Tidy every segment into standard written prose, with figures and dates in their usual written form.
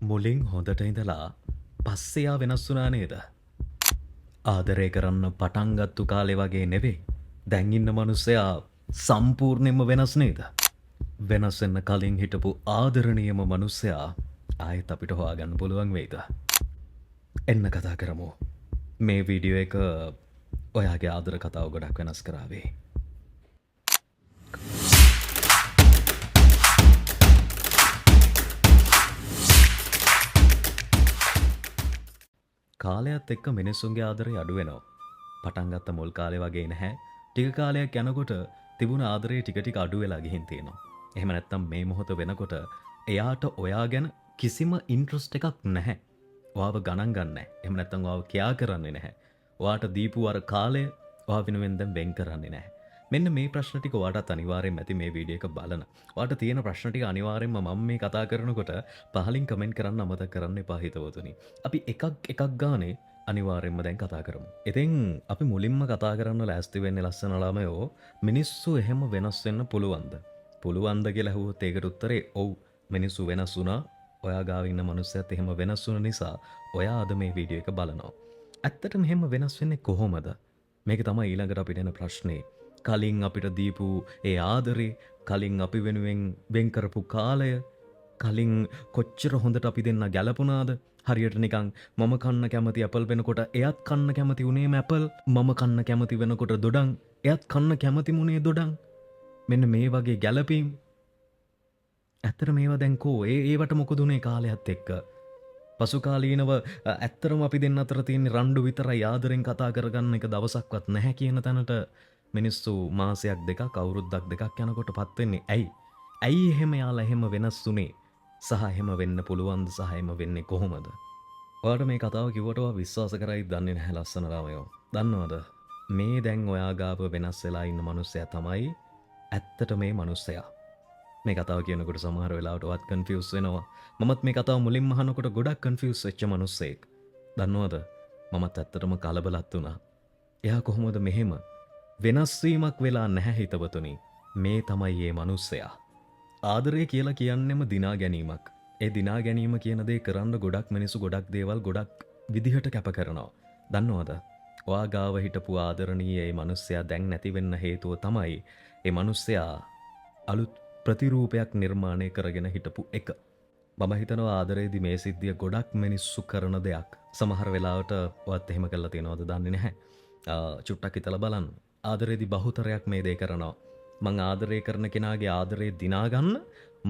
මුලින් හොඳට ඉඳලා පස්සෙයා වෙනස් වුණා නේද? ආදරය කරන්න පටන් ගත්තු කාලේ වගේ නෙවෙයි. දැන් ඉන්න මිනිස්සයා සම්පූර්ණයෙන්ම වෙනස් නේද? වෙනස් වෙන්න කලින් හිටපු ආදරණීයම මිනිස්සයා ආයෙත් අපිට හොයාගන්න පුළුවන් වෙයිද? එන්න කතා කරමු. මේ වීඩියෝ එක ඔයාගේ ආදර කතාව ගොඩක් වෙනස් කරාවේ. කාලයත් එක්ක මිනිස්සුන්ගේ ආදරේ අඩු වෙනවා. පටන් ගත්ත මුල් කාලේ වගේ නැහැ. ටික කාලයක් යනකොට තිබුණ ආදරේ ටික ටික අඩු වෙලා ගිහින් තියෙනවා. එහෙම නැත්තම් මේ මොහොත වෙනකොට එයාට ඔයා ගැන කිසිම ඉන්ට්‍රස්ට් එකක් නැහැ. ඔයාව ගණන් ගන්නෑ. එහෙම නැත්තම් ඔයාව කියා කරන්නේ නැහැ. ඔයාට දීපු අර කාලය ඔයා වෙනුවෙන් දැන් වෙන් කරන්නේ නැහැ. මෙන්න මේ ප්‍රශ්න ටික ඔයාටත් අනිවාර්යෙන්ම ඇති මේ වීඩියෝ එක බලන. ඔයාට තියෙන ප්‍රශ්න ටික අනිවාර්යෙන්ම මම මේ කතා කරනකොට පහලින් කමෙන්ට් කරන්න අමතක කරන්න එපා හිතවතුනි. අපි එකක් ගානේ අනිවාර්යෙන්ම දැන් කතා කරමු. ඉතින් අපි මුලින්ම කතා කරන්න ලෑස්ති වෙන්නේ ලස්සන ළමයෝ මිනිස්සු එහෙම වෙනස් වෙන්න පුළුවන්ද? පුළුවන්ද කියලා අහුවොත් ඒකට උත්තරේ ඔව්. මිනිස්සු වෙනස් වුණා. ඔයා ගාව ඉන්න මනුස්සයත් එහෙම වෙනස් වුණ නිසා ඔයා අද මේ වීඩියෝ එක බලනවා. ඇත්තටම එහෙම වෙනස් වෙන්නේ කොහොමද? මේක තමයි ඊළඟට අපිට එන ප්‍රශ්නේ. කලින් අපිට දීපු ඒ ආදරේ, කලින් අපි වෙනුවෙන් වෙන් කරපු කාලය, කලින් කොච්චර හොඳට අපි දෙන්න ගැලපුණාද? හරියට නිකන් මම කන්න කැමති ඇපල් වෙනකොට එයත් කන්න කැමති උනේම ඇපල්, මම කන්න කැමති වෙනකොට දොඩම්, එයත් කන්න කැමති මුනේ දොඩම්. මෙන්න මේ වගේ ගැලපීම්. ඇත්තට මේවා දැන් කෝ ඒවට මොකද උනේ කාලයත් එක්ක? පසුකාලීනව ඇත්තරම අපි දෙන්න අතර තියෙන රණ්ඩු විතරයි ආදරෙන් කතා කරගන්න එක දවසක්වත් නැහැ කියන තැනට මිනිස්සු මාසයක් දෙකක් අවුරුද්දක් දෙකක් යනකොට පත් වෙන්නේ. ඇයි එහෙම යාලා එහෙම වෙනස් වුනේ? සහ එහෙම වෙන්න පුළුවන්ද? සහ එහෙම වෙන්නේ කොහොමද? ඔයාලට මේ කතාව කිව්වට ඔයා විශ්වාස කරයිද දන්නේ නැහැ ලස්සන ළමයෝ. දන්නවද? මේ දැන් ඔයා ගාව වෙනස් වෙලා ඉන්න මිනිස්සයා තමයි ඇත්තට මේ මිනිස්සයා. මේ කතාව කියනකොට සමහර වෙලාවට ඔයත් කන්ෆියුස් වෙනවා. මමත් මේ කතාව මුලින්ම අහනකොට ගොඩක් කන්ෆියුස් වෙච්ච මිනිස්සෙක්. දන්නවද? මමත් ඇත්තටම කලබලත් වුණා. එයා කොහොමද මෙහෙම වෙනස් වීමක් වෙලා නැහැ හිතවතුනි. මේ තමයි මේ මිනිස්සයා. ආදරය කියලා කියන්නෙම දිනා ගැනීමක්. ඒ දිනා ගැනීම කියන දේ කරන්න ගොඩක් මිනිස්සු ගොඩක් දේවල් ගොඩක් විදිහට කැප කරනවා. දන්නවද? ඔයා ගාව හිටපු ආදරණීය මේ මිනිස්සයා දැන් නැති වෙන්න හේතුව තමයි මේ මිනිස්සයා අලුත් ප්‍රතිරූපයක් නිර්මාණය කරගෙන හිටපු එක. මම හිතනවා ආදරේදී මේ සිද්ධිය ගොඩක් මිනිස්සු කරන දෙයක්. සමහර වෙලාවට ඔයත් එහෙම කරලා තියෙනවද දන්නේ නැහැ. චුට්ටක් හිතලා බලන්න. ආදරේදී බහුතරයක් මේ දේ කරනවා. මං ආදරය කරන කෙනාගේ ආදරේ දිනා ගන්න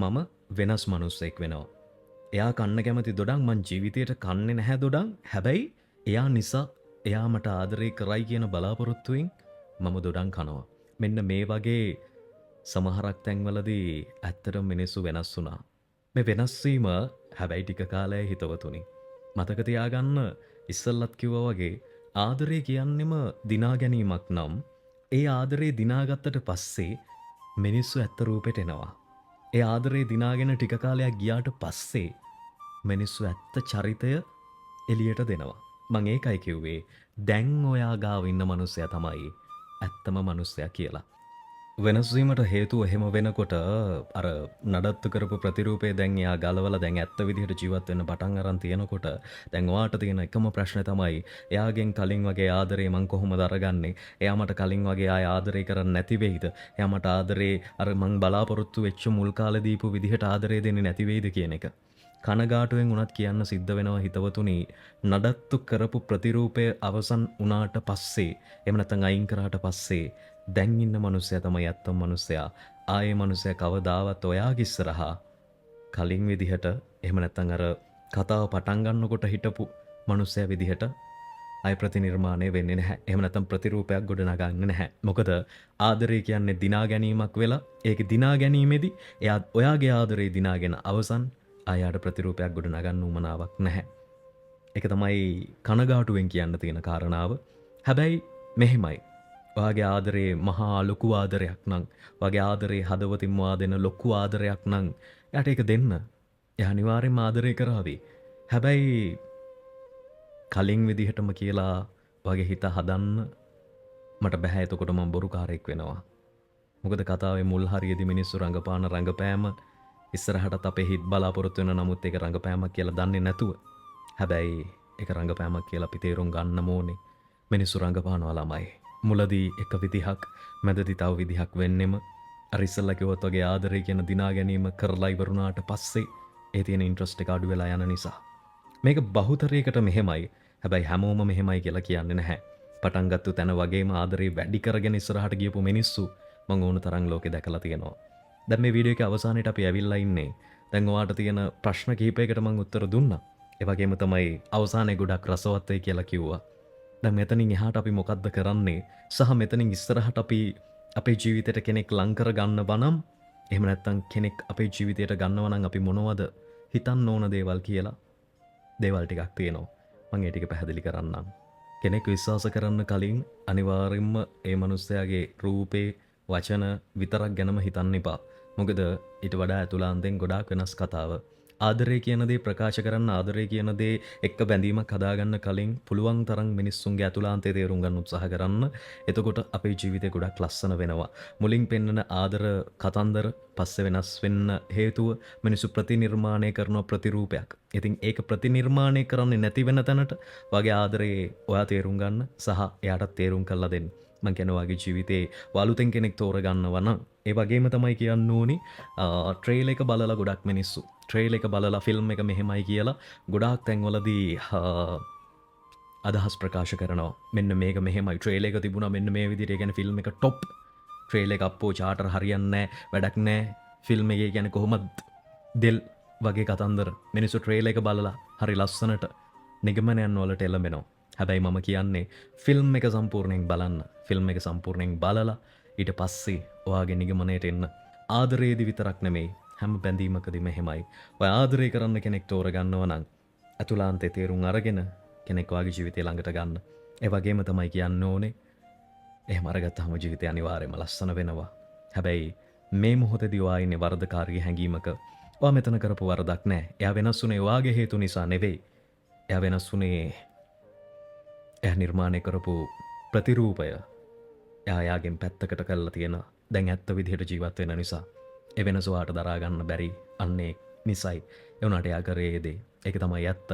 මම වෙනස් මිනිස්සෙක් වෙනවා. එයා කන්න කැමති දොඩම් මං ජීවිතේට කන්නේ නැහැ දොඩම්. හැබැයි එයා නිසා එයා මට ආදරේ කරයි කියන බලාපොරොත්තුවෙන් මම දොඩම් කනවා. මෙන්න මේ වගේ සමහරක් තැන්වලදී ඇත්තටම මිනිස්සු වෙනස් වුණා. මේ වෙනස් වීම හැබැයි ටික කාලයක් හිතවතුනි. මතක තියාගන්න ඉස්සල්ලත් කිව්වා වගේ ආදරේ කියන්නෙම දිනා ගැනීමක් නම් ඒ ආදරේ දිනාගත්තට පස්සේ මිනිස්සු ඇත්ත රූපෙට එනවා. ඒ ආදරේ දිනාගෙන ටික කාලයක් ගියාට පස්සේ මිනිස්සු ඇත්ත චරිතය එළියට දෙනවා. මං ඒකයි කිව්වේ දැන් ඔයා ගාව ඉන්න මිනිස්සයා තමයි ඇත්තම මිනිස්සයා කියලා. වෙනස් වීමට හේතුව එහෙම වෙනකොට අර නඩත්තු කරපු ප්‍රතිරූපේ දැන් එයා ගලවලා දැන් ඇත්ත විදිහට ජීවත් වෙන්න පටන් අරන් තියෙනකොට දැන් ඔයාට තියෙන එකම ප්‍රශ්නේ තමයි එයාගෙන් කලින් වගේ ආදරේ මං කොහොමද අරගන්නේ? එයා මට කලින් වගේ ආය ආදරේ කරන්නේ නැති වෙයිද? එයා මට ආදරේ අර මං බලාපොරොත්තු වෙච්ච මුල් කාලේ දීපු විදිහට ආදරේ දෙන්නේ නැති වෙයිද කියන එක. කනගාටුවෙන් උනත් කියන්න සිද්ධ වෙනවා හිතවතුනි. නඩත්තු කරපු ප්‍රතිරූපය අවසන් වුණාට පස්සේ එහෙම නැත්නම් අයින් කරාට පස්සේ දැන් ඉන්න මිනිස්සයා තමයි ඇත්තම මිනිස්සයා. ආයේ මිනිස්සයා කවදාවත් ඔයාගේ ඉස්සරහා කලින් විදිහට එහෙම නැත්නම් අර කතාව පටන් ගන්නකොට හිටපු මිනිස්සයා විදිහට ආය ප්‍රතිනිර්මාණය වෙන්නේ නැහැ. එහෙම නැත්නම් ප්‍රතිරූපයක් ගොඩනගන්නේ නැහැ. මොකද ආදරය කියන්නේ දිනා ගැනීමක් වෙලා ඒක දිනා ගැනීමේදී එයා ඔයාගේ ආදරේ දිනාගෙන අවසන් ආයාට ප්‍රතිරූපයක් ගොඩනගන්න උවමනාවක් නැහැ. ඒක තමයි කනගාටුවෙන් කියන්න තියෙන කාරණාව. හැබැයි මෙහෙමයි. ඔයාගේ ආදරේ මහා ලොකු ආදරයක් නම්, ඔයාගේ ආදරේ හදවතින්ම ආදෙන ලොකු ආදරයක් නම්, එයාට ඒක දෙන්න. එයා අනිවාර්යෙන්ම ආදරේ කරાવી. හැබැයි කලින් විදිහටම කියලා වගේ හිත හදන්න මට බෑ. එතකොට මම බොරුකාරයෙක් වෙනවා. මොකද කතාවේ මුල් හරියේදී මිනිස්සු රංගපාන රංගපෑම ඉස්සරහටත් අපේ හිත් බලාපොරොත්තු වෙන නමුත් ඒක රංගපෑමක් කියලා දන්නේ නැතුව. හැබැයි ඒක රංගපෑමක් කියලා අපි තේරුම් ගන්න ඕනේ. මිනිස්සු රංගපානවා ළමයි. මුලදී එක විදිහක්, මැදදී තව විදිහක් වෙන්නෙම අර ඉස්සෙල්ලා කිව්වොත් වගේ ආදරය කියන දිනා ගැනීම කරලා ඉවරුණාට පස්සේ ඒ තියෙන ඉන්ට්‍රස්ට් එක අඩු වෙලා යන නිසා. මේක බහුතරයකට මෙහෙමයි. හැබැයි හැමෝම මෙහෙමයි කියලා කියන්නේ නැහැ. පටන් ගත්ත තැන වගේම ආදරේ වැඩි කරගෙන ඉස්සරහට ගියපු මිනිස්සු මම ඕන තරම් ලෝකේ දැකලා තියෙනවා. දැන් මේ වීඩියෝ එකේ අවසානයේට අපි ඇවිල්ලා ඉන්නේ. දැන් ඔයාට තියෙන ප්‍රශ්න කිහිපයකට මම උත්තර දුන්නා. ඒ වගේම තමයි අවසානයේ ගොඩක් රසවත් වෙයි කියලා කිව්වා. දැන් මෙතනින් එහාට අපි මොකද්ද කරන්නේ? සහ මෙතනින් ඉස්සරහට අපි අපේ ජීවිතයට කෙනෙක් ලං කර ගන්නවා නම් එහෙම නැත්නම් කෙනෙක් අපේ ජීවිතයට ගන්නවා නම් අපි මොනවද හිතන්න ඕන දේවල් කියලා දේවල් ටිකක් තියෙනවා. මම ඒ ටික පැහැදිලි කරන්නම්. කෙනෙක් විශ්වාස කරන්න කලින් අනිවාර්යෙන්ම ඒ මනුස්සයාගේ රූපේ වචන විතරක් ගැනම හිතන්න එපා. මොකද ඊට වඩා ඇතුළාන්තයෙන් ගොඩාක් වෙනස් කතාව. ආදරය කියන දේ ප්‍රකාශ කරන්න, ආදරය කියන දේ එක්ක බැඳීමක් හදාගන්න කලින් පුළුවන් තරම් මිනිස්සුන්ගේ ඇතුළාන්තය තේරුම් ගන්න උත්සාහ කරන්න. එතකොට අපේ ජීවිතේ ගොඩක් ලස්සන වෙනවා. මුලින් පෙන්නන ආදර කතන්දර පස්සේ වෙනස් වෙන්න හේතුව මිනිස්සු ප්‍රතිනිර්මාණය කරන ප්‍රතිරූපයක්. ඉතින් ඒක ප්‍රතිනිර්මාණය කරන්නේ නැති වෙන තැනට වගේ ආදරේ ඔයා තේරුම් ගන්න සහ එයාටත් තේරුම් කරලා දෙන්න. මං කියන වගේ ජීවිතේ වලුතෙන් කෙනෙක් තෝරගන්නවා නම් ඒ වගේම තමයි කියන්න ඕනි ට්‍රේලර් එක බලලා ගොඩක් මිනිස්සු ට්‍රේලර් එක බලලා ෆිල්ම් එක මෙහෙමයි කියලා ගොඩාක් තැන්වලදී අදහස් ප්‍රකාශ කරනවා. මෙන්න මේක මෙහෙමයි ට්‍රේලර් එක තිබුණා මෙන්න මේ විදිහට. ඒ කියන්නේ ෆිල්ම් එක টොප්. ට්‍රේලර් එක අප්පෝ චාටර් හරියන්නේ නැහැ, වැඩක් නැහැ. ෆිල්ම් එකේ කියන්නේ කොහොමද දෙල් වගේ කතන්දර. මිනිස්සු ට්‍රේලර් එක බලලා හරි ලස්සනට නිගමනයන් වලට එළඹෙනවා. හැබැයි මම කියන්නේ ෆිල්ම් එක සම්පූර්ණයෙන් බලන්න. ෆිල්ම් එක සම්පූර්ණයෙන් බලලා ඊට පස්සේ ඔයාගේ නිගමනයට එන්න. ආදරයේදී විතරක් නෙමෙයි හැම බැඳීමකදීම එහෙමයි. ඔය ආදරය කරන්න කෙනෙක් තෝරගන්නවා නම් අතුලාන්තේ තේරුම් අරගෙන කෙනෙක් ඔයාගේ ජීවිතය ළඟට ගන්න. ඒ වගේම තමයි කියන්න ඕනේ එහෙම අරගත්තාම ජීවිතය අනිවාර්යයෙන්ම ලස්සන වෙනවා. හැබැයි මේ මොහොතේදී ඔයා ඉන්නේ වරදකාරී හැඟීමක. ඔයා මෙතන කරපු වරදක් නැහැ. එයා වෙනස් වුණේ ඔයාගේ හේතු නිසා නෙවෙයි. එයා වෙනස් වුණේ එයා නිර්මාණය කරපු ප්‍රතිරූපය එයාගෙන් පැත්තකට කරලා තියෙන දැන් ඇත්ත විදිහට ජීවත් වෙන නිසා. ඒ වෙනස ඔයාට දරා ගන්න බැරි අන්නේ නිසයි. ඒ උනාට එයා කරේ දේ. ඒක තමයි ඇත්ත.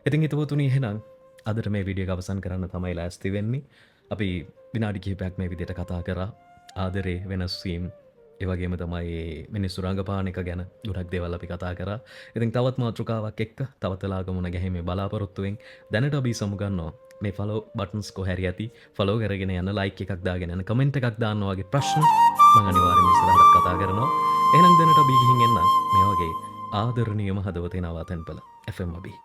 ඉතින් හිතවතුනි එහෙනම් අදට මේ වීඩියෝ එක අවසන් කරන්න තමයි ලෑස්ති වෙන්නේ. අපි විනාඩි කිහිපයක් මේ විදිහට කතා කරා. ආදරේ වෙනස් වීම ඒ වගේම තමයි මිනිස්සු රංගපාන එක ගැන ගොඩක් දේවල් අපි කතා කරා. ඉතින් තවත් මාතෘකාවක් එක්ක තවත් වෙලාවක මුණ ගැහිමේ බලාපොරොත්තුවෙන් දැනට අපි සමුගන්නවා. මේ ෆලෝ බටන්ස් කොහැරි ඇති ෆලෝ කරගෙන යන්න, ලයික් එකක් දාගෙන යන්න, කමෙන්ට් එකක් දාන්න වගේ ප්‍රශ්න මම අනිවාර්යයෙන්ම ඉස්සරහට කතා කරනවා. එහෙනම් දැනට අපි ගිහින් එන්න මේ වගේ ආදරණීයම හදවතේ නවාතැන්පල FM අබී.